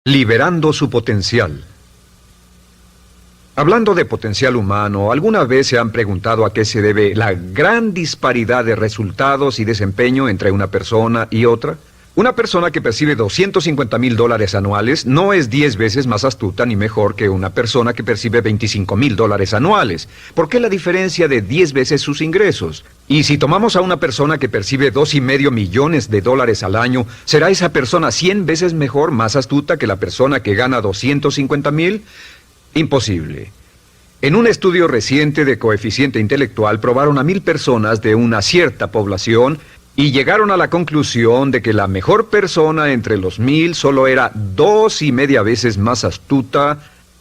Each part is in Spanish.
Liberando su potencial. Hablando de potencial humano, ¿alguna vez se han preguntado a qué se debe la gran disparidad de resultados y desempeño entre una persona y otra? Una persona que percibe $250,000 anuales no es 10 veces más astuta ni mejor que una persona que percibe $25,000 anuales. ¿Por qué la diferencia de 10 veces sus ingresos? Y si tomamos a una persona que percibe $2,5 millones al año, ¿será esa persona 100 veces mejor, más astuta que la persona que gana $250,000? Imposible. En un estudio reciente de coeficiente intelectual probaron a 1,000 personas de una cierta población y llegaron a la conclusión de que la mejor persona entre los 1,000 solo era 2,5 veces más astuta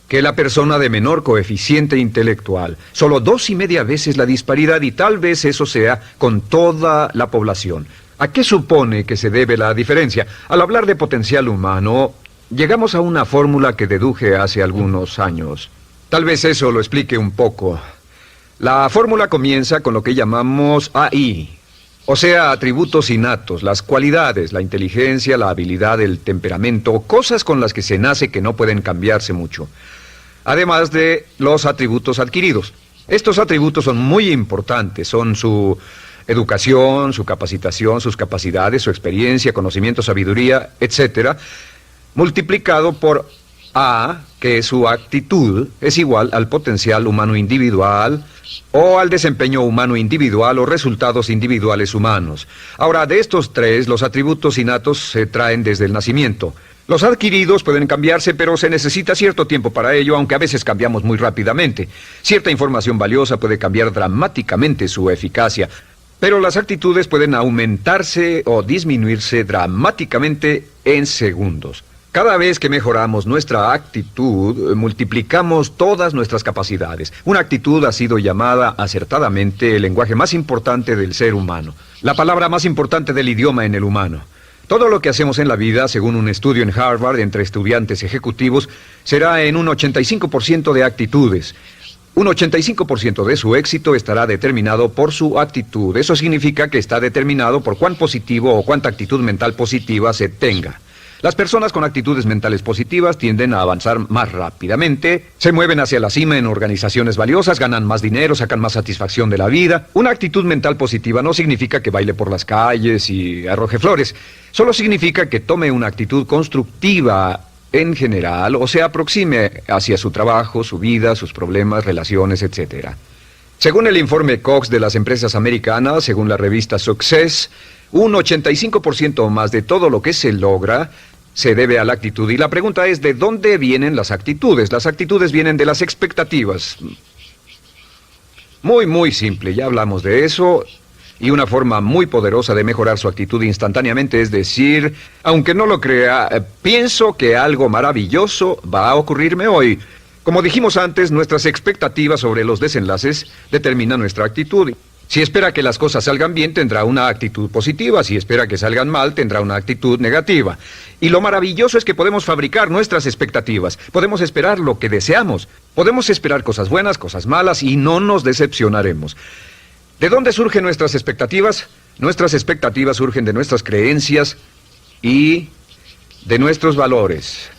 que la persona de menor coeficiente intelectual. Solo 2,5 veces la disparidad, y tal vez eso sea con toda la población. ¿A qué supone que se debe la diferencia? Al hablar de potencial humano, llegamos a una fórmula que deduje hace algunos años. Tal vez eso lo explique un poco. La fórmula comienza con lo que llamamos AI. O sea, atributos innatos, las cualidades, la inteligencia, la habilidad, el temperamento, cosas con las que se nace que no pueden cambiarse mucho. Además de los atributos adquiridos. Estos atributos son muy importantes, son su educación, su capacitación, sus capacidades, su experiencia, conocimiento, sabiduría, etcétera, multiplicado por A, que es su actitud, es igual al potencial humano individual, o al desempeño humano individual o resultados individuales humanos. Ahora, de estos tres, los atributos innatos se traen desde el nacimiento. Los adquiridos pueden cambiarse, pero se necesita cierto tiempo para ello, aunque a veces cambiamos muy rápidamente. Cierta información valiosa puede cambiar dramáticamente su eficacia, pero las actitudes pueden aumentarse o disminuirse dramáticamente en segundos. Cada vez que mejoramos nuestra actitud, multiplicamos todas nuestras capacidades. Una actitud ha sido llamada acertadamente el lenguaje más importante del ser humano, la palabra más importante del idioma en el humano. Todo lo que hacemos en la vida, según un estudio en Harvard entre estudiantes ejecutivos, será en un 85% de actitudes. Un 85% de su éxito estará determinado por su actitud. Eso significa que está determinado por cuán positivo o cuánta actitud mental positiva se tenga. Las personas con actitudes mentales positivas tienden a avanzar más rápidamente, se mueven hacia la cima en organizaciones valiosas, ganan más dinero, sacan más satisfacción de la vida. Una actitud mental positiva no significa que baile por las calles y arroje flores. Solo significa que tome una actitud constructiva en general o se aproxime hacia su trabajo, su vida, sus problemas, relaciones, etc. Según el informe Cox de las empresas americanas, según la revista Success, un 85% o más de todo lo que se logra se debe a la actitud. Y la pregunta es, ¿de dónde vienen las actitudes? Las actitudes vienen de las expectativas. Muy simple, ya hablamos de eso. Y una forma muy poderosa de mejorar su actitud instantáneamente es decir, aunque no lo crea, pienso que algo maravilloso va a ocurrirme hoy. Como dijimos antes, nuestras expectativas sobre los desenlaces determinan nuestra actitud. Si espera que las cosas salgan bien, tendrá una actitud positiva. Si espera que salgan mal, tendrá una actitud negativa. Y lo maravilloso es que podemos fabricar nuestras expectativas. Podemos esperar lo que deseamos. Podemos esperar cosas buenas, cosas malas, y no nos decepcionaremos. ¿De dónde surgen nuestras expectativas? Nuestras expectativas surgen de nuestras creencias y de nuestros valores.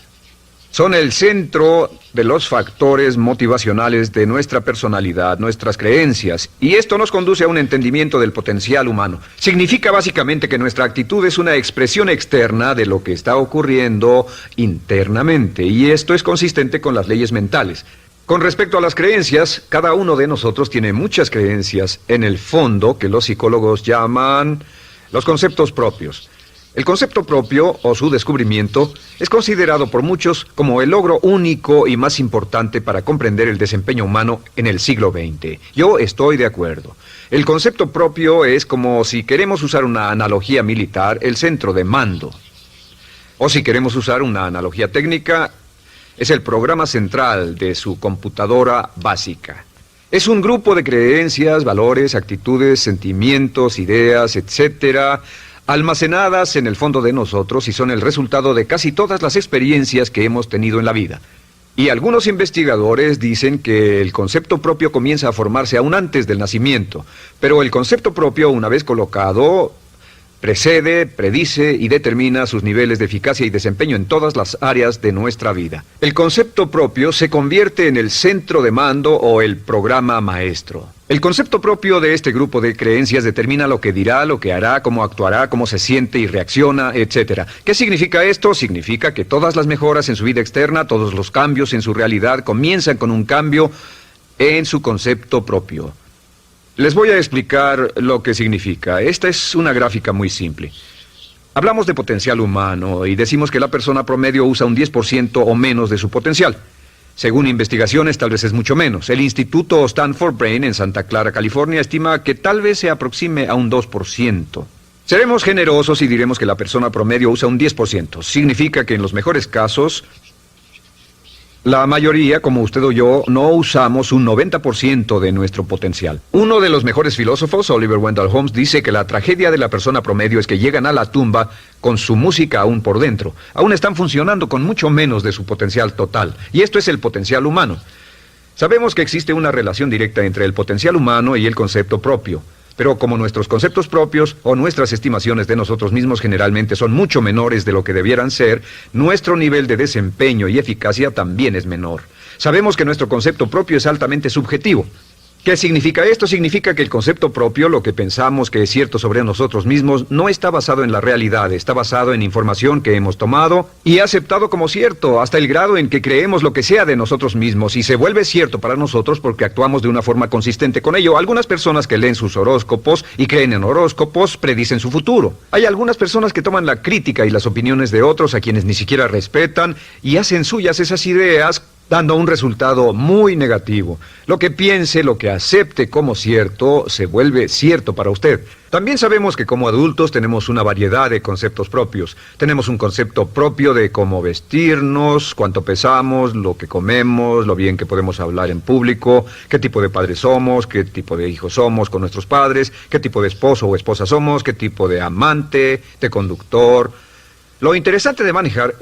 Son el centro de los factores motivacionales de nuestra personalidad, nuestras creencias. Y esto nos conduce a un entendimiento del potencial humano. Significa básicamente que nuestra actitud es una expresión externa de lo que está ocurriendo internamente. Y esto es consistente con las leyes mentales. Con respecto a las creencias, cada uno de nosotros tiene muchas creencias en el fondo que los psicólogos llaman los conceptos propios. El concepto propio, o su descubrimiento, es considerado por muchos como el logro único y más importante para comprender el desempeño humano en el siglo XX. Yo estoy de acuerdo. El concepto propio es como, si queremos usar una analogía militar, el centro de mando. O si queremos usar una analogía técnica, es el programa central de su computadora básica. Es un grupo de creencias, valores, actitudes, sentimientos, ideas, etcétera, almacenadas en el fondo de nosotros y son el resultado de casi todas las experiencias que hemos tenido en la vida. Y algunos investigadores dicen que el concepto propio comienza a formarse aún antes del nacimiento, pero el concepto propio, una vez colocado, Precede, predice y determina sus niveles de eficacia y desempeño en todas las áreas de nuestra vida. El concepto propio se convierte en el centro de mando o el programa maestro. El concepto propio de este grupo de creencias determina lo que dirá, lo que hará, cómo actuará, cómo se siente y reacciona, etc. ¿Qué significa esto? Significa que todas las mejoras en su vida externa, todos los cambios en su realidad comienzan con un cambio en su concepto propio. Les voy a explicar lo que significa. Esta es una gráfica muy simple. Hablamos de potencial humano y decimos que la persona promedio usa un 10% o menos de su potencial. Según investigaciones, tal vez es mucho menos. El Instituto Stanford Brain en Santa Clara, California, estima que tal vez se aproxime a un 2%. Seremos generosos y diremos que la persona promedio usa un 10%. Significa que en los mejores casos, la mayoría, como usted o yo, no usamos un 90% de nuestro potencial. Uno de los mejores filósofos, Oliver Wendell Holmes, dice que la tragedia de la persona promedio es que llegan a la tumba con su música aún por dentro. Aún están funcionando con mucho menos de su potencial total. Y esto es el potencial humano. Sabemos que existe una relación directa entre el potencial humano y el concepto propio. Pero como nuestros conceptos propios o nuestras estimaciones de nosotros mismos generalmente son mucho menores de lo que debieran ser, nuestro nivel de desempeño y eficacia también es menor. Sabemos que nuestro concepto propio es altamente subjetivo. ¿Qué significa esto? Significa que el concepto propio, lo que pensamos que es cierto sobre nosotros mismos, no está basado en la realidad, está basado en información que hemos tomado y aceptado como cierto, hasta el grado en que creemos lo que sea de nosotros mismos y se vuelve cierto para nosotros porque actuamos de una forma consistente con ello. Algunas personas que leen sus horóscopos y creen en horóscopos predicen su futuro. Hay algunas personas que toman la crítica y las opiniones de otros a quienes ni siquiera respetan y hacen suyas esas ideas, dando un resultado muy negativo. Lo que piense, lo que acepte como cierto, se vuelve cierto para usted. También sabemos que como adultos tenemos una variedad de conceptos propios. Tenemos un concepto propio de cómo vestirnos, cuánto pesamos, lo que comemos, lo bien que podemos hablar en público, qué tipo de padres somos, qué tipo de hijos somos con nuestros padres, qué tipo de esposo o esposa somos, qué tipo de amante, de conductor. Lo interesante de manejar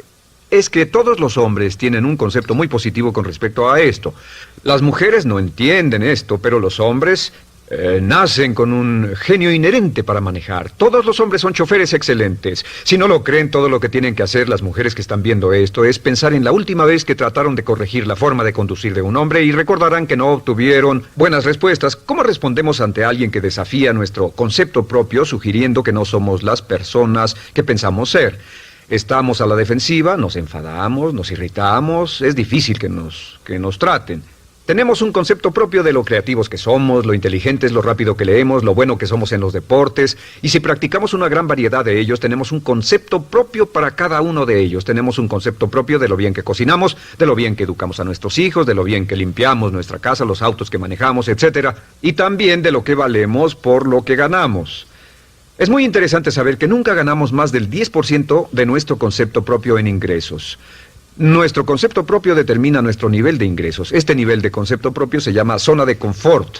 es que todos los hombres tienen un concepto muy positivo con respecto a esto. Las mujeres no entienden esto, pero los hombres nacen con un genio inherente para manejar. Todos los hombres son choferes excelentes. Si no lo creen, todo lo que tienen que hacer las mujeres que están viendo esto es pensar en la última vez que trataron de corregir la forma de conducir de un hombre y recordarán que no obtuvieron buenas respuestas. ¿Cómo respondemos ante alguien que desafía nuestro concepto propio, sugiriendo que no somos las personas que pensamos ser? Estamos a la defensiva, nos enfadamos, nos irritamos, es difícil que nos traten. Tenemos un concepto propio de lo creativos que somos, lo inteligentes, lo rápido que leemos, lo bueno que somos en los deportes, y si practicamos una gran variedad de ellos, tenemos un concepto propio para cada uno de ellos. Tenemos un concepto propio de lo bien que cocinamos, de lo bien que educamos a nuestros hijos, de lo bien que limpiamos nuestra casa, los autos que manejamos, etc. Y también de lo que valemos por lo que ganamos. Es muy interesante saber que nunca ganamos más del 10% de nuestro concepto propio en ingresos. Nuestro concepto propio determina nuestro nivel de ingresos. Este nivel de concepto propio se llama zona de confort.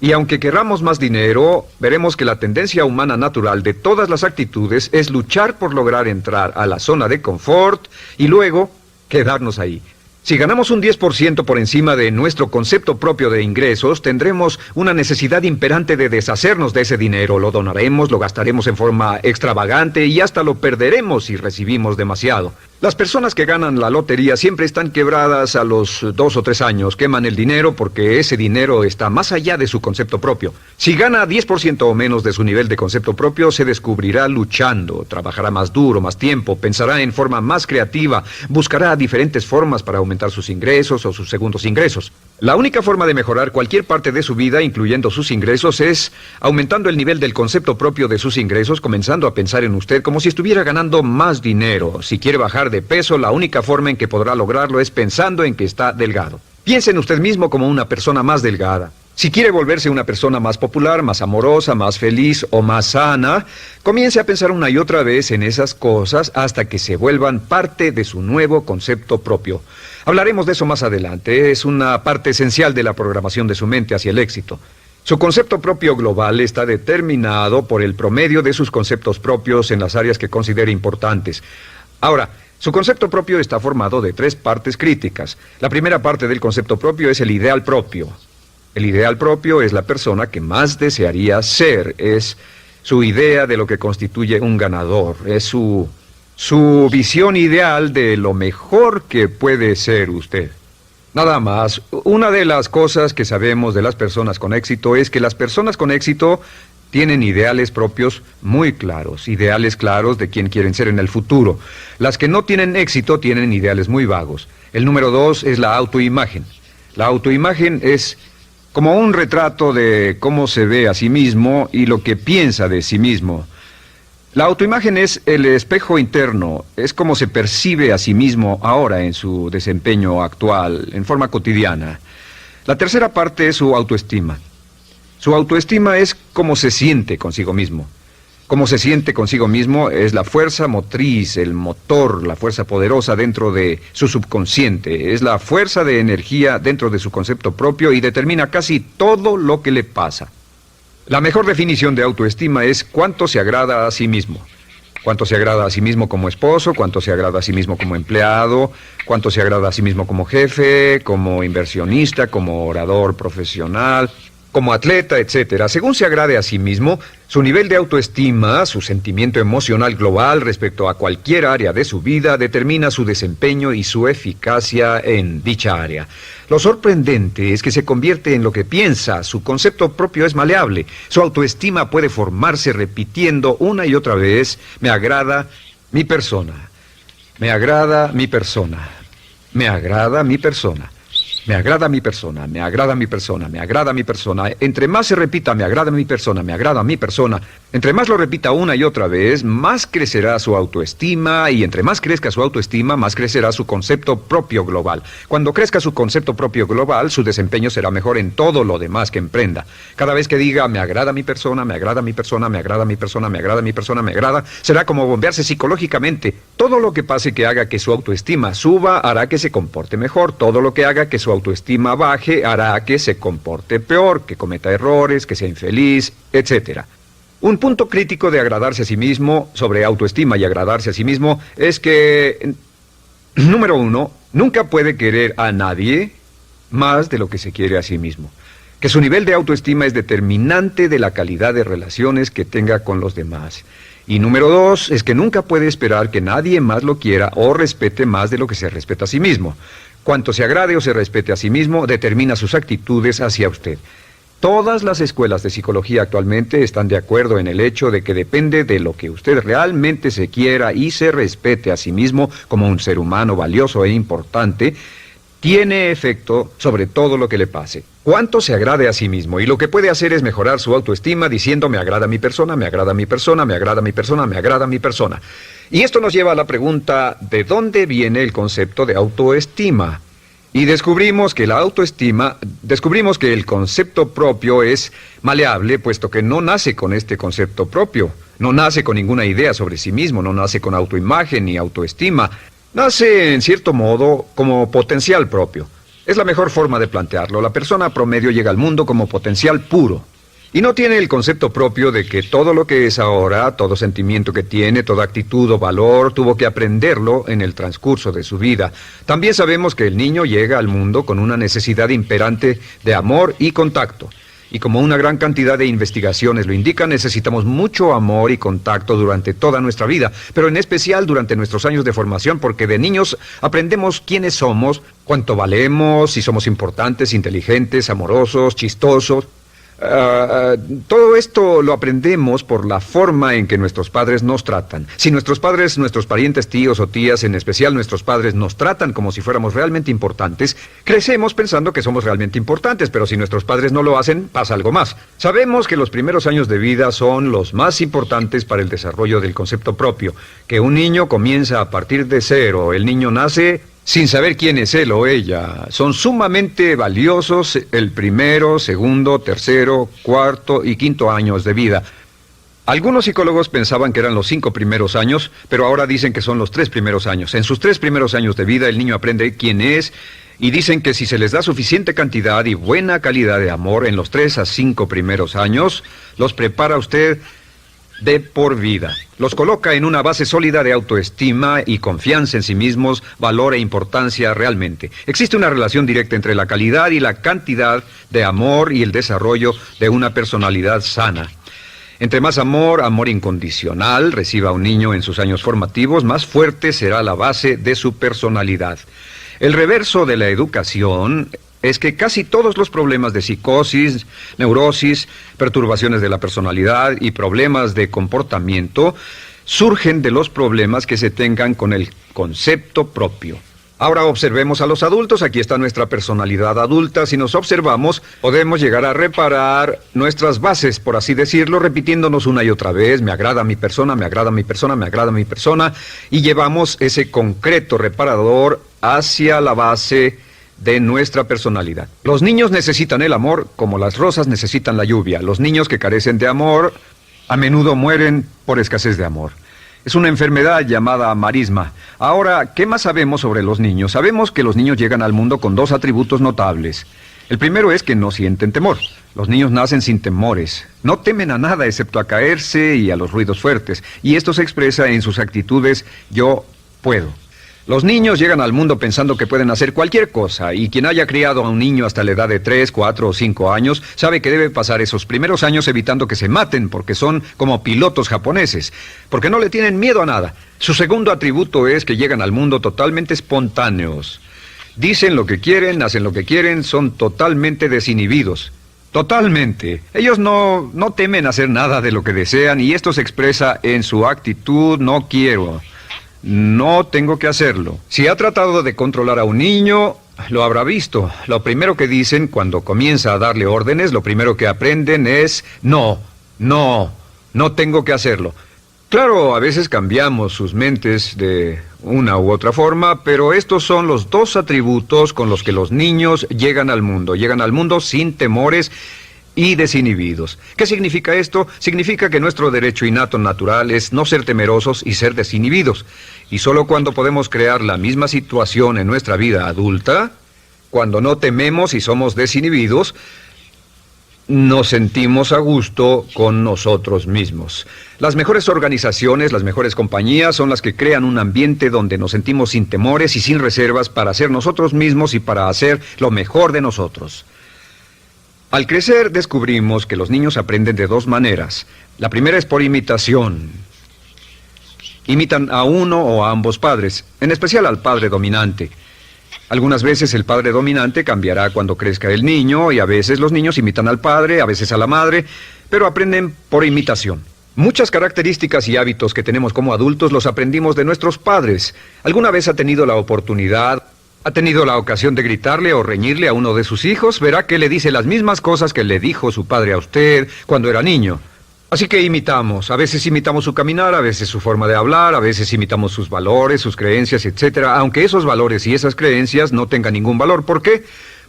Y aunque querramos más dinero, veremos que la tendencia humana natural de todas las actitudes es luchar por lograr entrar a la zona de confort y luego quedarnos ahí. Si ganamos un 10% por encima de nuestro concepto propio de ingresos, tendremos una necesidad imperante de deshacernos de ese dinero. Lo donaremos, lo gastaremos en forma extravagante y hasta lo perderemos si recibimos demasiado. Las personas que ganan la lotería siempre están quebradas a los 2 o 3 años. Queman el dinero porque ese dinero está más allá de su concepto propio. Si gana 10% o menos de su nivel de concepto propio, se descubrirá luchando, trabajará más duro, más tiempo, pensará en forma más creativa, buscará diferentes formas para aumentar sus ingresos o sus segundos ingresos. La única forma de mejorar cualquier parte de su vida, incluyendo sus ingresos, es aumentando el nivel del concepto propio de sus ingresos, comenzando a pensar en usted como si estuviera ganando más dinero. Si quiere bajar de peso, la única forma en que podrá lograrlo es pensando en que está delgado. Piense en usted mismo como una persona más delgada. Si quiere volverse una persona más popular, más amorosa, más feliz o más sana, comience a pensar una y otra vez en esas cosas hasta que se vuelvan parte de su nuevo concepto propio. Hablaremos de eso más adelante. Es una parte esencial de la programación de su mente hacia el éxito. Su concepto propio global está determinado por el promedio de sus conceptos propios en las áreas que considere importantes. Ahora, su concepto propio está formado de 3 partes críticas. La primera parte del concepto propio es el ideal propio. El ideal propio es la persona que más desearía ser, es su idea de lo que constituye un ganador, es su visión ideal de lo mejor que puede ser usted. Nada más, una de las cosas que sabemos de las personas con éxito es que las personas con éxito tienen ideales propios muy claros, ideales claros de quién quieren ser en el futuro. Las que no tienen éxito tienen ideales muy vagos. El número 2 es la autoimagen. La autoimagen es como un retrato de cómo se ve a sí mismo y lo que piensa de sí mismo. La autoimagen es el espejo interno, es como se percibe a sí mismo ahora en su desempeño actual, en forma cotidiana. La tercera parte es su autoestima. Su autoestima es cómo se siente consigo mismo. Cómo se siente consigo mismo es la fuerza motriz, el motor, la fuerza poderosa dentro de su subconsciente. Es la fuerza de energía dentro de su concepto propio y determina casi todo lo que le pasa. La mejor definición de autoestima es cuánto se agrada a sí mismo. Cuánto se agrada a sí mismo como esposo, cuánto se agrada a sí mismo como empleado, cuánto se agrada a sí mismo como jefe, como inversionista, como orador profesional, como atleta, etcétera. Según se agrade a sí mismo, su nivel de autoestima, su sentimiento emocional global respecto a cualquier área de su vida, determina su desempeño y su eficacia en dicha área. Lo sorprendente es que se convierte en lo que piensa, su concepto propio es maleable, su autoestima puede formarse repitiendo una y otra vez, me agrada mi persona, me agrada mi persona, me agrada mi persona. Me agrada mi persona, me agrada mi persona, me agrada mi persona. Entre más se repita, me agrada mi persona, me agrada mi persona, entre más lo repita una y otra vez, más crecerá su autoestima y entre más crezca su autoestima, más crecerá su concepto propio global. Cuando crezca su concepto propio global, su desempeño será mejor en todo lo demás que emprenda. Cada vez que diga, me agrada mi persona, me agrada mi persona, me agrada mi persona, me agrada mi persona, me agrada, será como bombearse psicológicamente. Todo lo que pase que haga que su autoestima suba, hará que se comporte mejor. Todo lo que haga que su autoestima baje hará que se comporte peor, que cometa errores, que sea infeliz, etc. Un punto crítico de agradarse a sí mismo, sobre autoestima y agradarse a sí mismo, es que, número 1, nunca puede querer a nadie más de lo que se quiere a sí mismo. Que su nivel de autoestima es determinante de la calidad de relaciones que tenga con los demás. Y número 2, es que nunca puede esperar que nadie más lo quiera o respete más de lo que se respeta a sí mismo. Cuanto se agrade o se respete a sí mismo, determina sus actitudes hacia usted. Todas las escuelas de psicología actualmente están de acuerdo en el hecho de que depende de lo que usted realmente se quiera y se respete a sí mismo como un ser humano valioso e importante, tiene efecto sobre todo lo que le pase. Cuánto se agrade a sí mismo, y lo que puede hacer es mejorar su autoestima diciendo me agrada mi persona, me agrada mi persona, me agrada mi persona, me agrada mi persona. Y esto nos lleva a la pregunta, ¿de dónde viene el concepto de autoestima? Y descubrimos que el concepto propio es maleable, puesto que no nace con este concepto propio, no nace con ninguna idea sobre sí mismo, no nace con autoimagen ni autoestima. Nace, en cierto modo, como potencial propio. Es la mejor forma de plantearlo. La persona promedio llega al mundo como potencial puro. Y no tiene el concepto propio de que todo lo que es ahora, todo sentimiento que tiene, toda actitud o valor, tuvo que aprenderlo en el transcurso de su vida. También sabemos que el niño llega al mundo con una necesidad imperante de amor y contacto. Y como una gran cantidad de investigaciones lo indican, necesitamos mucho amor y contacto durante toda nuestra vida, pero en especial durante nuestros años de formación, porque de niños aprendemos quiénes somos, cuánto valemos, si somos importantes, inteligentes, amorosos, chistosos. Todo esto lo aprendemos por la forma en que nuestros padres nos tratan. Si nuestros padres, nuestros parientes, tíos o tías, en especial nuestros padres, nos tratan como si fuéramos realmente importantes, crecemos pensando que somos realmente importantes, pero si nuestros padres no lo hacen, pasa algo más. Sabemos que los primeros años de vida son los más importantes para el desarrollo del concepto propio, que un niño comienza a partir de cero. El niño nace sin saber quién es él o ella. Son sumamente valiosos el primero, segundo, tercero, cuarto y quinto años de vida. Algunos psicólogos pensaban que eran los 5 primeros años, pero ahora dicen que son los 3 primeros años. En sus 3 primeros años de vida el niño aprende quién es y dicen que si se les da suficiente cantidad y buena calidad de amor en los 3 a 5 primeros años, los prepara usted de por vida. Los coloca en una base sólida de autoestima y confianza en sí mismos, valor e importancia realmente. Existe una relación directa entre la calidad y la cantidad de amor y el desarrollo de una personalidad sana. Entre más amor, amor incondicional, reciba un niño en sus años formativos, más fuerte será la base de su personalidad. El reverso de la educación es que casi todos los problemas de psicosis, neurosis, perturbaciones de la personalidad y problemas de comportamiento surgen de los problemas que se tengan con el concepto propio. Ahora observemos a los adultos. Aquí está nuestra personalidad adulta. Si nos observamos, podemos llegar a reparar nuestras bases, por así decirlo, repitiéndonos una y otra vez: me agrada mi persona, me agrada mi persona, me agrada mi persona, y llevamos ese concreto reparador hacia la base de nuestra personalidad. Los niños necesitan el amor como las rosas necesitan la lluvia. Los niños que carecen de amor a menudo mueren por escasez de amor. Es una enfermedad llamada marisma. Ahora, ¿qué más sabemos sobre los niños? Sabemos que los niños llegan al mundo con dos atributos notables. El primero es que no sienten temor. Los niños nacen sin temores. No temen a nada excepto a caerse y a los ruidos fuertes. Y esto se expresa en sus actitudes: yo puedo. Los niños llegan al mundo pensando que pueden hacer cualquier cosa, y quien haya criado a un niño hasta la edad de 3, 4 o 5 años sabe que debe pasar esos primeros años evitando que se maten, porque son como pilotos japoneses, porque no le tienen miedo a nada. Su segundo atributo es que llegan al mundo totalmente espontáneos. Dicen lo que quieren, hacen lo que quieren, son totalmente desinhibidos. Totalmente. Ellos no temen hacer nada de lo que desean, y esto se expresa en su actitud: no quiero. No tengo que hacerlo. Si ha tratado de controlar a un niño, lo habrá visto. Lo primero que dicen cuando comienza a darle órdenes, lo primero que aprenden es: no tengo que hacerlo. Claro, a veces cambiamos sus mentes de una u otra forma, pero estos son los dos atributos con los que los niños llegan al mundo. Llegan al mundo sin temores y desinhibidos. ¿Qué significa esto? Significa que nuestro derecho innato natural es no ser temerosos y ser desinhibidos. Y solo cuando podemos crear la misma situación en nuestra vida adulta, cuando no tememos y somos desinhibidos, nos sentimos a gusto con nosotros mismos. Las mejores organizaciones, las mejores compañías son las que crean un ambiente donde nos sentimos sin temores y sin reservas para ser nosotros mismos y para hacer lo mejor de nosotros. Al crecer descubrimos que los niños aprenden de dos maneras. La primera es por imitación. Imitan a uno o a ambos padres, en especial al padre dominante. Algunas veces el padre dominante cambiará cuando crezca el niño, y a veces los niños imitan al padre, a veces a la madre, pero aprenden por imitación. Muchas características y hábitos que tenemos como adultos los aprendimos de nuestros padres. ¿Alguna vez ha tenido la oportunidad, ha tenido la ocasión de gritarle o reñirle a uno de sus hijos? Verá que le dice las mismas cosas que le dijo su padre a usted cuando era niño. Así que imitamos. A veces imitamos su caminar, a veces su forma de hablar, a veces imitamos sus valores, sus creencias, etcétera, aunque esos valores y esas creencias no tengan ningún valor. ¿Por qué?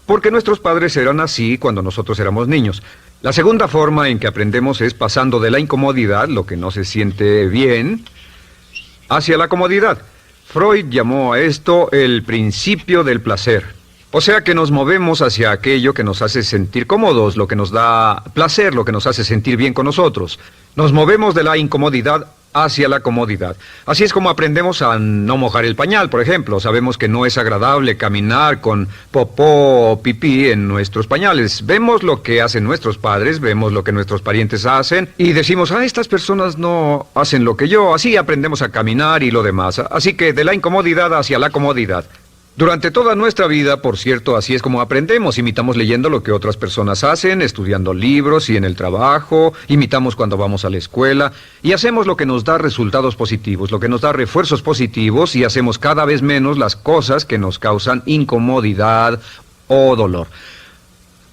Porque nuestros padres eran así cuando nosotros éramos niños. La segunda forma en que aprendemos es pasando de la incomodidad, lo que no se siente bien, hacia la comodidad. Freud llamó a esto el principio del placer. O sea que nos movemos hacia aquello que nos hace sentir cómodos, lo que nos da placer, lo que nos hace sentir bien con nosotros. Nos movemos de la incomodidad hacia la comodidad. Así es como aprendemos a no mojar el pañal, por ejemplo. Sabemos que no es agradable caminar con popó o pipí en nuestros pañales. Vemos lo que hacen nuestros padres, vemos lo que nuestros parientes hacen y decimos: estas personas no hacen lo que yo. Así aprendemos a caminar y lo demás. Así que de la incomodidad hacia la comodidad. Durante toda nuestra vida, por cierto, así es como aprendemos. Imitamos leyendo lo que otras personas hacen, estudiando libros y en el trabajo, imitamos cuando vamos a la escuela, y hacemos lo que nos da resultados positivos, lo que nos da refuerzos positivos, y hacemos cada vez menos las cosas que nos causan incomodidad o dolor.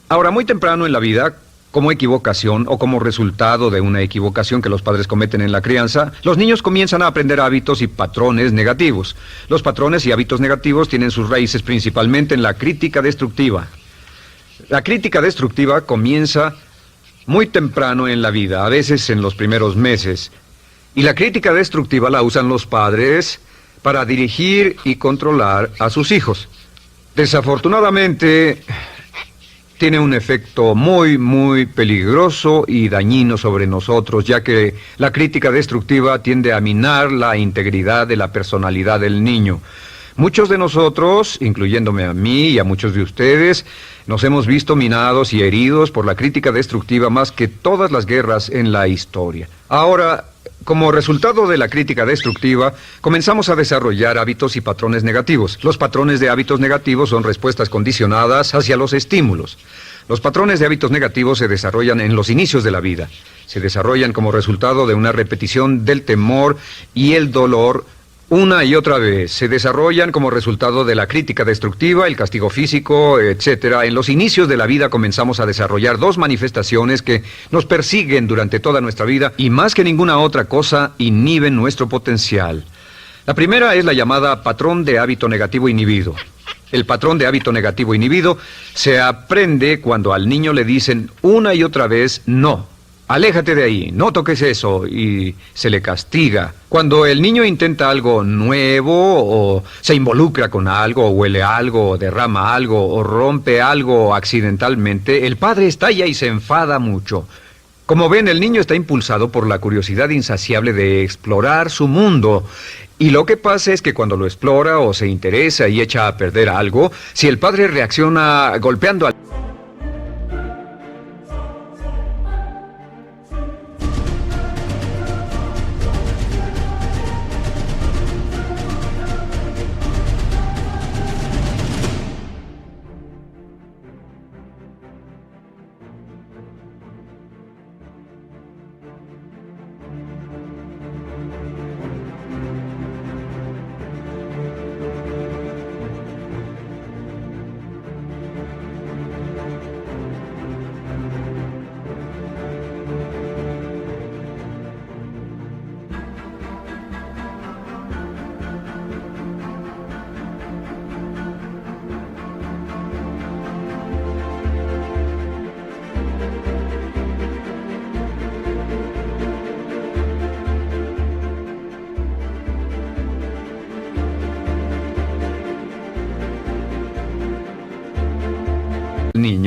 Ahora, muy temprano en la vida, como equivocación o como resultado de una equivocación que los padres cometen en la crianza, los niños comienzan a aprender hábitos y patrones negativos. Los patrones y hábitos negativos tienen sus raíces principalmente en la crítica destructiva. La crítica destructiva comienza muy temprano en la vida, a veces en los primeros meses. Y la crítica destructiva la usan los padres para dirigir y controlar a sus hijos. Desafortunadamente, tiene un efecto muy peligroso y dañino sobre nosotros, ya que la crítica destructiva tiende a minar la integridad de la personalidad del niño. Muchos de nosotros, incluyéndome a mí y a muchos de ustedes, nos hemos visto minados y heridos por la crítica destructiva más que todas las guerras en la historia. Ahora, como resultado de la crítica destructiva, comenzamos a desarrollar hábitos y patrones negativos. Los patrones de hábitos negativos son respuestas condicionadas hacia los estímulos. Los patrones de hábitos negativos se desarrollan en los inicios de la vida. Se desarrollan como resultado de una repetición del temor y el dolor una y otra vez. Se desarrollan como resultado de la crítica destructiva, el castigo físico, etc. En los inicios de la vida comenzamos a desarrollar dos manifestaciones que nos persiguen durante toda nuestra vida y más que ninguna otra cosa inhiben nuestro potencial. La primera es la llamada patrón de hábito negativo inhibido. El patrón de hábito negativo inhibido se aprende cuando al niño le dicen una y otra vez no. Aléjate de ahí, no toques eso, y se le castiga. Cuando el niño intenta algo nuevo, o se involucra con algo, o huele algo, o derrama algo, o rompe algo accidentalmente, el padre estalla y se enfada mucho. Como ven, el niño está impulsado por la curiosidad insaciable de explorar su mundo. Y lo que pasa es que cuando lo explora o se interesa y echa a perder algo, si el padre reacciona golpeando al...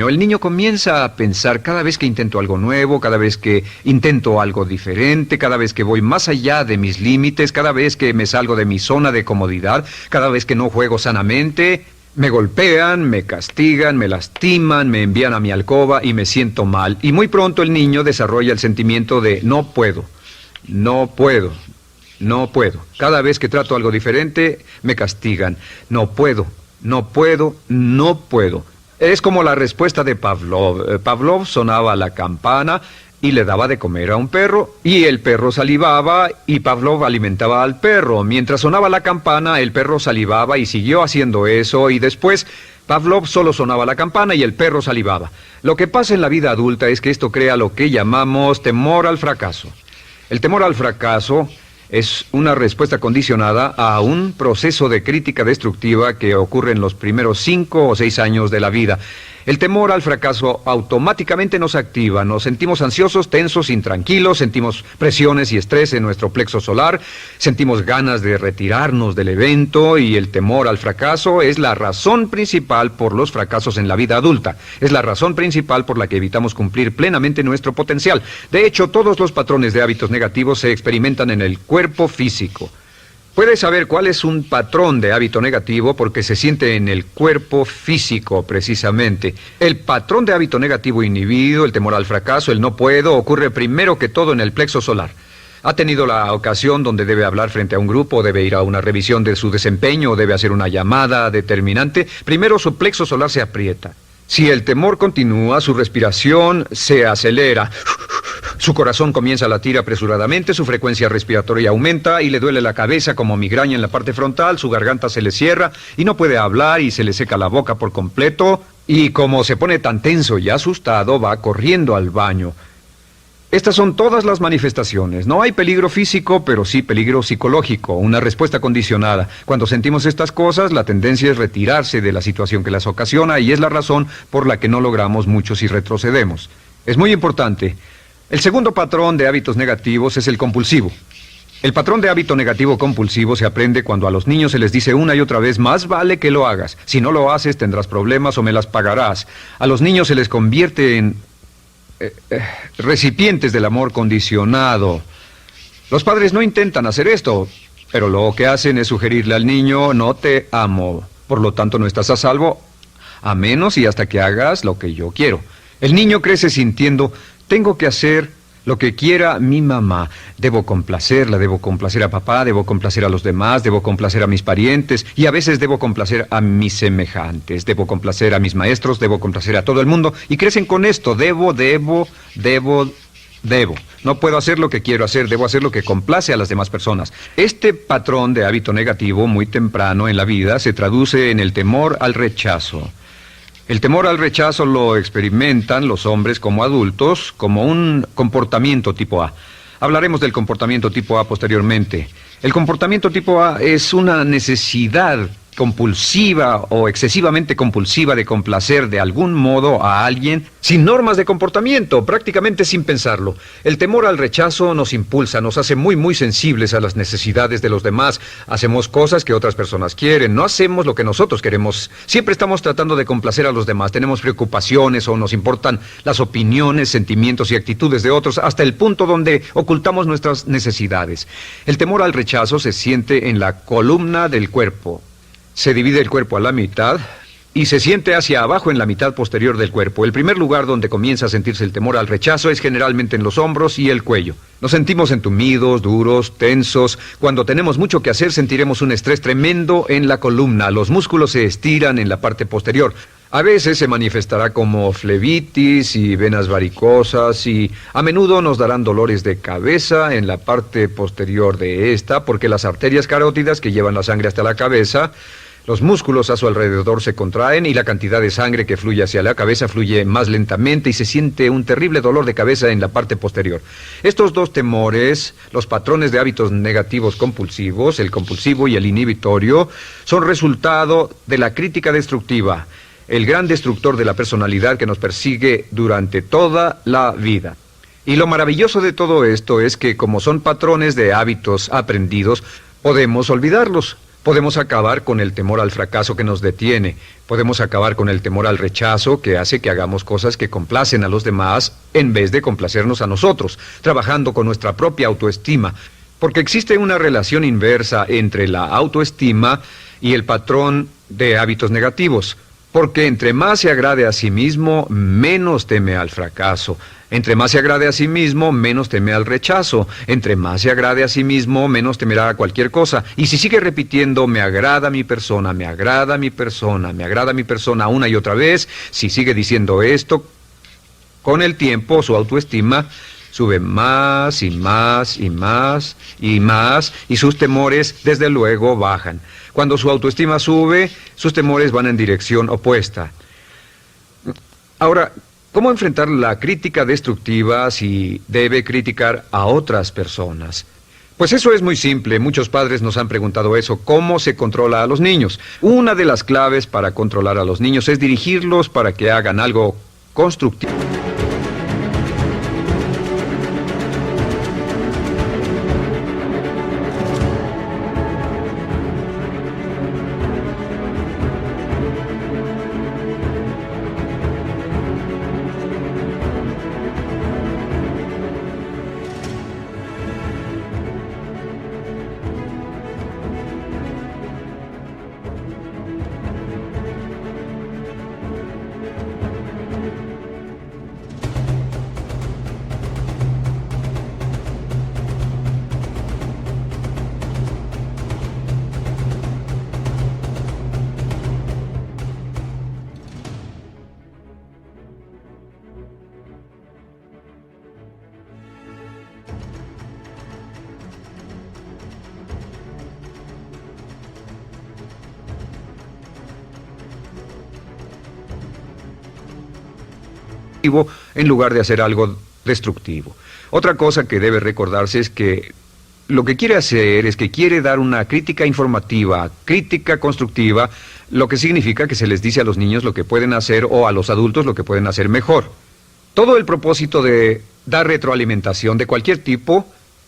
El niño comienza a pensar cada vez que intento algo nuevo, cada vez que intento algo diferente, cada vez que voy más allá de mis límites, cada vez que me salgo de mi zona de comodidad, cada vez que no juego sanamente, me golpean, me castigan, me lastiman, me envían a mi alcoba y me siento mal. Y muy pronto el niño desarrolla el sentimiento de no puedo, no puedo, no puedo. Cada vez que trato algo diferente, me castigan. No puedo, no puedo, no puedo. Es como la respuesta de Pavlov. Pavlov sonaba la campana y le daba de comer a un perro, y el perro salivaba y Pavlov alimentaba al perro. Mientras sonaba la campana, el perro salivaba y siguió haciendo eso, y después Pavlov solo sonaba la campana y el perro salivaba. Lo que pasa en la vida adulta es que esto crea lo que llamamos temor al fracaso. El temor al fracaso es una respuesta condicionada a un proceso de crítica destructiva que ocurre en los primeros 5 o 6 años de la vida. El temor al fracaso automáticamente nos activa, nos sentimos ansiosos, tensos, intranquilos, sentimos presiones y estrés en nuestro plexo solar, sentimos ganas de retirarnos del evento, y el temor al fracaso es la razón principal por los fracasos en la vida adulta. Es la razón principal por la que evitamos cumplir plenamente nuestro potencial. De hecho, todos los patrones de hábitos negativos se experimentan en el cuerpo físico. Puedes saber cuál es un patrón de hábito negativo porque se siente en el cuerpo físico, precisamente. El patrón de hábito negativo inhibido, el temor al fracaso, el no puedo, ocurre primero que todo en el plexo solar. ¿Ha tenido la ocasión donde debe hablar frente a un grupo, debe ir a una revisión de su desempeño o debe hacer una llamada determinante? Primero su plexo solar se aprieta. Si el temor continúa, su respiración se acelera. Su corazón comienza a latir apresuradamente, su frecuencia respiratoria aumenta y le duele la cabeza como migraña en la parte frontal, su garganta se le cierra y no puede hablar y se le seca la boca por completo, y como se pone tan tenso y asustado, va corriendo al baño. Estas son todas las manifestaciones. No hay peligro físico, pero sí peligro psicológico, una respuesta condicionada. Cuando sentimos estas cosas, la tendencia es retirarse de la situación que las ocasiona, y es la razón por la que no logramos mucho si retrocedemos. Es muy importante. El segundo patrón de hábitos negativos es el compulsivo. El patrón de hábito negativo compulsivo se aprende cuando a los niños se les dice una y otra vez: más vale que lo hagas. Si no lo haces, tendrás problemas o me las pagarás. A los niños se les convierte en recipientes del amor condicionado. Los padres no intentan hacer esto. Pero lo que hacen es sugerirle al niño, no te amo, por lo tanto no estás a salvo, a menos y hasta que hagas lo que yo quiero. El niño crece sintiendo, tengo que hacer lo que quiera mi mamá. Debo complacerla, debo complacer a papá, debo complacer a los demás, debo complacer a mis parientes y a veces debo complacer a mis semejantes, debo complacer a mis maestros, debo complacer a todo el mundo y crecen con esto, debo. No puedo hacer lo que quiero hacer, debo hacer lo que complace a las demás personas. Este patrón de hábito negativo muy temprano en la vida se traduce en el temor al rechazo. El temor al rechazo lo experimentan los hombres como adultos como un comportamiento tipo A. Hablaremos del comportamiento tipo A posteriormente. El comportamiento tipo A es una necesidad compulsiva o excesivamente compulsiva de complacer de algún modo a alguien sin normas de comportamiento, prácticamente sin pensarlo. El temor al rechazo nos impulsa, nos hace muy sensibles a las necesidades de los demás. Hacemos cosas que otras personas quieren, no hacemos lo que nosotros queremos. Siempre estamos tratando de complacer a los demás, tenemos preocupaciones o nos importan las opiniones, sentimientos y actitudes de otros hasta el punto donde ocultamos nuestras necesidades. El temor al rechazo se siente en la columna del cuerpo. Se divide el cuerpo a la mitad y se siente hacia abajo en la mitad posterior del cuerpo. El primer lugar donde comienza a sentirse el temor al rechazo es generalmente en los hombros y el cuello. Nos sentimos entumidos, duros, tensos. Cuando tenemos mucho que hacer sentiremos un estrés tremendo en la columna. Los músculos se estiran en la parte posterior. A veces se manifestará como flebitis y venas varicosas y a menudo nos darán dolores de cabeza en la parte posterior de esta porque las arterias carótidas que llevan la sangre hasta la cabeza, los músculos a su alrededor se contraen y la cantidad de sangre que fluye hacia la cabeza fluye más lentamente y se siente un terrible dolor de cabeza en la parte posterior. Estos dos temores, los patrones de hábitos negativos compulsivos, el compulsivo y el inhibitorio, son resultado de la crítica destructiva, el gran destructor de la personalidad que nos persigue durante toda la vida. Y lo maravilloso de todo esto es que como son patrones de hábitos aprendidos, podemos olvidarlos. Podemos acabar con el temor al fracaso que nos detiene. Podemos acabar con el temor al rechazo que hace que hagamos cosas que complacen a los demás en vez de complacernos a nosotros, trabajando con nuestra propia autoestima. Porque existe una relación inversa entre la autoestima y el patrón de hábitos negativos. Porque entre más se agrade a sí mismo, menos teme al fracaso. Entre más se agrade a sí mismo, menos teme al rechazo. Entre más se agrade a sí mismo, menos temerá a cualquier cosa. Y si sigue repitiendo, me agrada mi persona, me agrada mi persona, me agrada mi persona una y otra vez, si sigue diciendo esto, con el tiempo su autoestima sube más y más y más y más y sus temores desde luego bajan. Cuando su autoestima sube, sus temores van en dirección opuesta. Ahora, ¿cómo enfrentar la crítica destructiva si debe criticar a otras personas? Pues eso es muy simple. Muchos padres nos han preguntado eso. ¿Cómo se controla a los niños? Una de las claves para controlar a los niños es dirigirlos para que hagan algo constructivo. En lugar de hacer algo destructivo. Otra cosa que debe recordarse es que lo que quiere hacer es que quiere dar una crítica informativa, crítica constructiva, lo que significa que se les dice a los niños lo que pueden hacer o a los adultos lo que pueden hacer mejor. Todo el propósito de dar retroalimentación de cualquier tipo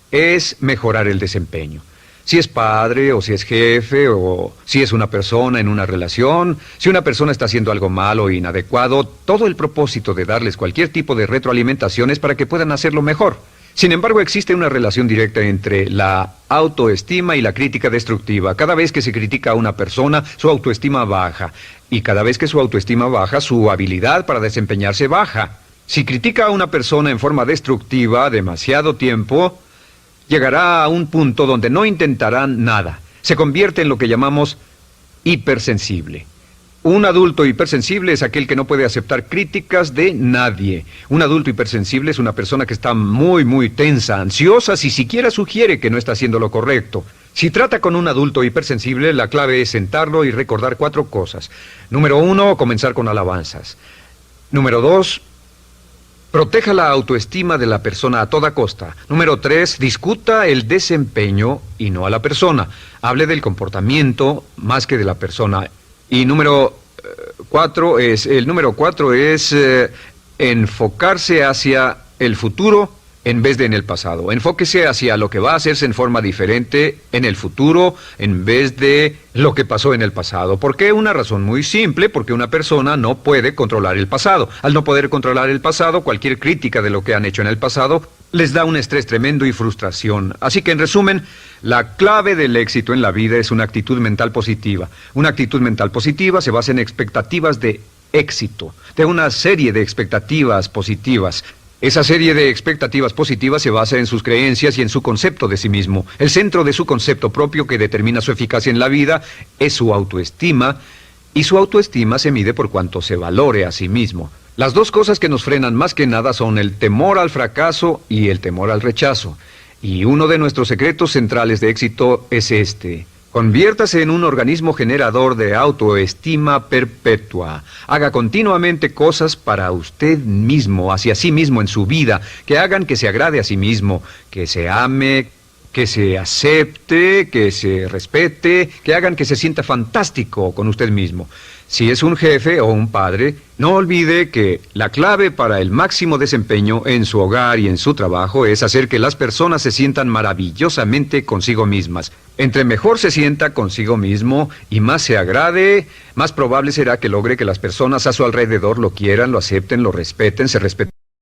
es mejorar el desempeño. Si es padre o si es jefe o si es una persona en una relación, si una persona está haciendo algo malo o inadecuado, todo el propósito de darles cualquier tipo de retroalimentación es para que puedan hacerlo mejor. Sin embargo, existe una relación directa entre la autoestima y la crítica destructiva. Cada vez que se critica a una persona, su autoestima baja. Y cada vez que su autoestima baja, su habilidad para desempeñarse baja. Si critica a una persona en forma destructiva demasiado tiempo, llegará a un punto donde no intentarán nada. Se convierte en lo que llamamos hipersensible. Un adulto hipersensible es aquel que no puede aceptar críticas de nadie. Un adulto hipersensible es una persona que está muy tensa, ansiosa, si siquiera sugiere que no está haciendo lo correcto. Si trata con un adulto hipersensible, la clave es sentarlo y recordar 4 cosas. Número 1, comenzar con alabanzas. Número 2, proteja la autoestima de la persona a toda costa. Número 3, discuta el desempeño y no a la persona. Hable del comportamiento más que de la persona. Y número 4 es enfocarse hacia el futuro en vez de en el pasado. Enfóquese hacia lo que va a hacerse en forma diferente en el futuro en vez de lo que pasó en el pasado. ¿Por qué? Una razón muy simple, porque una persona no puede controlar el pasado. Al no poder controlar el pasado, cualquier crítica de lo que han hecho en el pasado les da un estrés tremendo y frustración. Así que, en resumen, la clave del éxito en la vida es una actitud mental positiva. Una actitud mental positiva se basa en expectativas de éxito, de una serie de expectativas positivas. Esa serie de expectativas positivas se basa en sus creencias y en su concepto de sí mismo. El centro de su concepto propio que determina su eficacia en la vida es su autoestima, y su autoestima se mide por cuanto se valore a sí mismo. Las 2 cosas que nos frenan más que nada son el temor al fracaso y el temor al rechazo. Y uno de nuestros secretos centrales de éxito es este: conviértase en un organismo generador de autoestima perpetua. Haga continuamente cosas para usted mismo, hacia sí mismo en su vida, que hagan que se agrade a sí mismo, que se ame, que se acepte, que se respete, que hagan que se sienta fantástico con usted mismo. Si es un jefe o un padre, no olvide que la clave para el máximo desempeño en su hogar y en su trabajo es hacer que las personas se sientan maravillosamente consigo mismas. Entre mejor se sienta consigo mismo y más se agrade, más probable será que logre que las personas a su alrededor lo quieran, lo acepten, lo respeten, se respeten.